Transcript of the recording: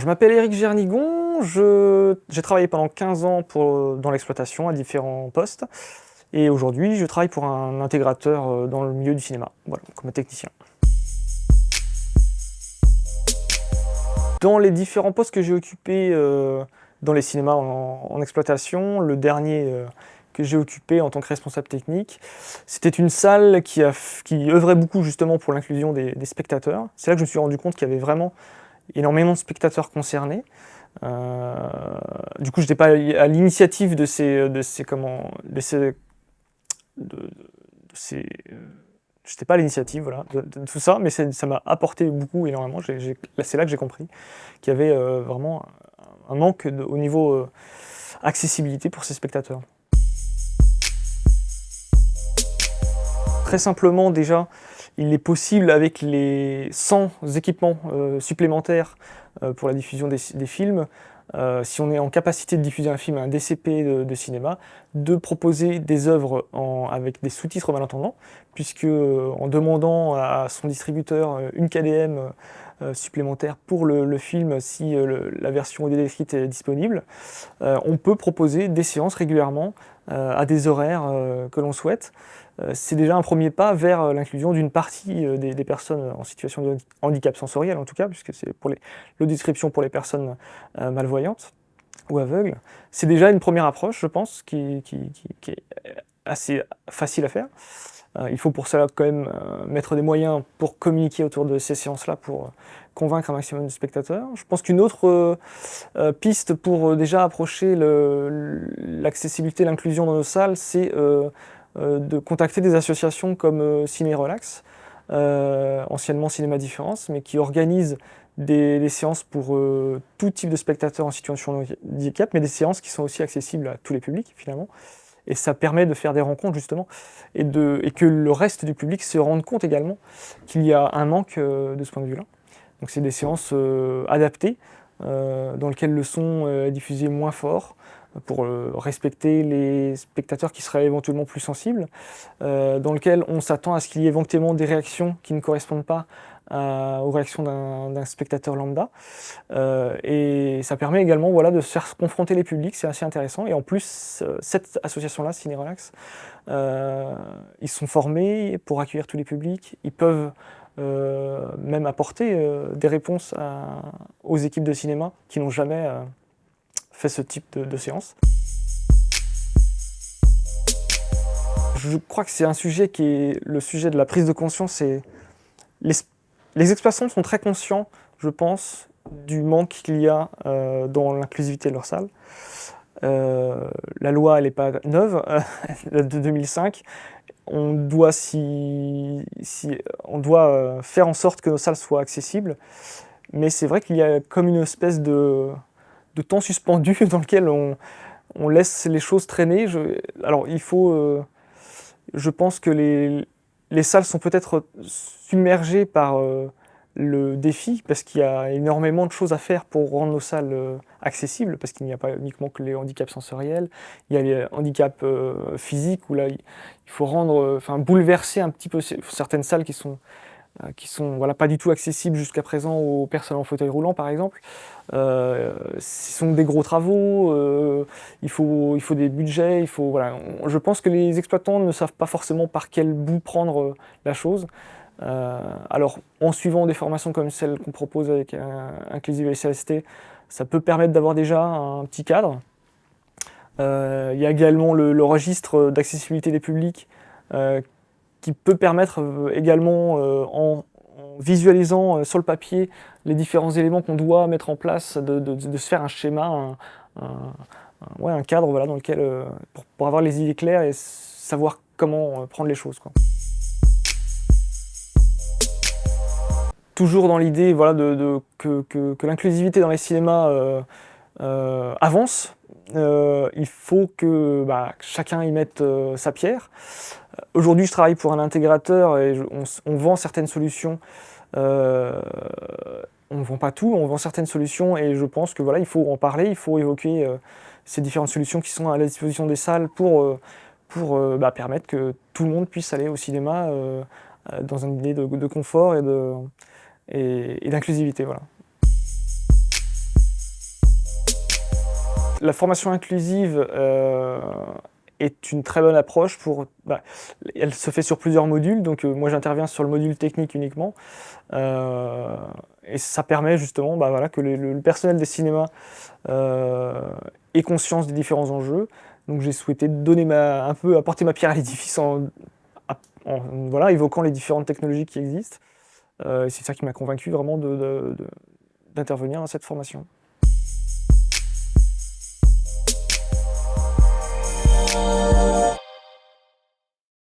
je m'appelle Éric Gernigon, j'ai travaillé pendant 15 ans dans l'exploitation à différents postes, et aujourd'hui je travaille pour un intégrateur dans le milieu du cinéma, voilà, comme technicien. Dans les différents postes que j'ai occupés dans les cinémas en exploitation, le dernier que j'ai occupé en tant que responsable technique, c'était une salle qui œuvrait beaucoup justement pour l'inclusion des spectateurs. C'est là que je me suis rendu compte qu'il y avait vraiment énormément de spectateurs concernés. Du coup, j'étais pas à l'initiative j'étais pas à l'initiative, voilà, de tout ça, mais ça m'a apporté beaucoup, énormément. C'est là que j'ai compris qu'il y avait vraiment un manque au niveau accessibilité pour ces spectateurs. Très simplement, déjà, il est possible, avec sans équipements supplémentaires pour la diffusion des films, si on est en capacité de diffuser un film à un DCP de cinéma, de proposer des œuvres avec des sous-titres malentendants, puisque en demandant à son distributeur une KDM supplémentaire pour le film, si la version audio décrite est disponible, on peut proposer des séances régulièrement à des horaires que l'on souhaite. C'est déjà un premier pas vers l'inclusion d'une partie des personnes en situation de handicap sensoriel, en tout cas, puisque c'est pour l'audiodescription pour les personnes malvoyantes ou aveugles. C'est déjà une première approche, je pense, qui est assez facile à faire. Il faut pour cela quand même mettre des moyens pour communiquer autour de ces séances-là, pour convaincre un maximum de spectateurs. Je pense qu'une autre piste pour déjà approcher l'accessibilité, l'inclusion dans nos salles, c'est de contacter des associations comme Ciné Relax, anciennement Cinéma Différence, mais qui organisent des séances pour tout type de spectateurs en situation de handicap, mais des séances qui sont aussi accessibles à tous les publics finalement. Et ça permet de faire des rencontres justement, et que le reste du public se rende compte également qu'il y a un manque de ce point de vue-là. Donc c'est des séances adaptées, dans lesquelles le son est diffusé moins fort, pour respecter les spectateurs qui seraient éventuellement plus sensibles, dans lequel on s'attend à ce qu'il y ait éventuellement des réactions qui ne correspondent pas aux réactions d'un spectateur lambda. Et ça permet également, voilà, de se faire confronter les publics, c'est assez intéressant. Et en plus, cette association-là, Ciné Relax, ils sont formés pour accueillir tous les publics. Ils peuvent même apporter des réponses aux équipes de cinéma qui n'ont jamais fait ce type de séance. Je crois que c'est un sujet qui est le sujet de la prise de conscience. Les exploitants sont très conscients, je pense, du manque qu'il y a dans l'inclusivité de leur salle. La loi, elle n'est pas neuve, de 2005. On doit faire en sorte que nos salles soient accessibles, mais c'est vrai qu'il y a comme une espèce de temps suspendu dans lequel on laisse les choses traîner. Alors il faut, je pense que les salles sont peut-être submergées par le défi, parce qu'il y a énormément de choses à faire pour rendre nos salles accessibles, parce qu'il n'y a pas uniquement que les handicaps sensoriels, il y a les handicaps physiques, où là il faut bouleverser un petit peu certaines salles qui sont voilà, pas du tout accessibles jusqu'à présent aux personnes en fauteuil roulant, par exemple. Ce sont des gros travaux, il faut des budgets, voilà. Je pense que les exploitants ne savent pas forcément par quel bout prendre la chose. Alors, en suivant des formations comme celle qu'on propose avec Inclusive SAST, ça peut permettre d'avoir déjà un petit cadre. Il y a également le registre d'accessibilité des publics, qui peut permettre également, en visualisant sur le papier les différents éléments qu'on doit mettre en place, de se faire un schéma, un cadre, voilà, dans lequel, pour avoir les idées claires et savoir comment prendre les choses, quoi. Toujours dans l'idée, voilà, que l'inclusivité dans les cinémas avance. Il faut que chacun y mette sa pierre. Aujourd'hui, je travaille pour un intégrateur et on vend certaines solutions. On ne vend pas tout, on vend certaines solutions, et je pense que voilà, il faut en parler, il faut évoquer ces différentes solutions qui sont à la disposition des salles pour permettre que tout le monde puisse aller au cinéma dans une idée de confort et d'inclusivité. Voilà. La formation inclusive est une très bonne approche elle se fait sur plusieurs modules, donc moi j'interviens sur le module technique uniquement, et ça permet justement que le personnel des cinémas ait conscience des différents enjeux. Donc j'ai souhaité un peu apporter ma pierre à l'édifice en évoquant les différentes technologies qui existent. Et c'est ça qui m'a convaincu vraiment d'intervenir dans cette formation.